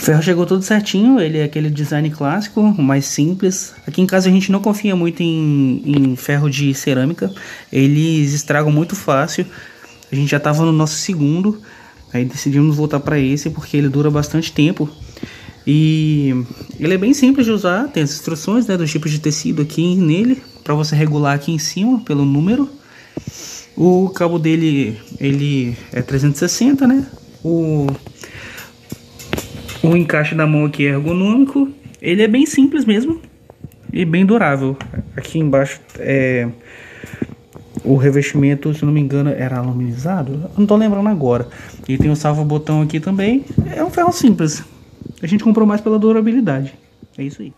O ferro chegou todo certinho, ele é aquele design clássico, o mais simples. Aqui em casa a gente não confia muito em ferro de cerâmica, eles estragam muito fácil. A gente já estava no nosso segundo, aí decidimos voltar para esse porque ele dura bastante tempo. E ele é bem simples de usar, tem as instruções, né, dos tipos de tecido aqui nele, para você regular aqui em cima pelo número. O cabo dele, ele é 360, né? O encaixe da mão aqui é ergonômico. Ele é bem simples mesmo e bem durável. Aqui embaixo o revestimento, se não me engano, era aluminizado. Eu não tô lembrando agora. E tem o salva-botão aqui também. É um ferro simples. A gente comprou mais pela durabilidade. É isso aí.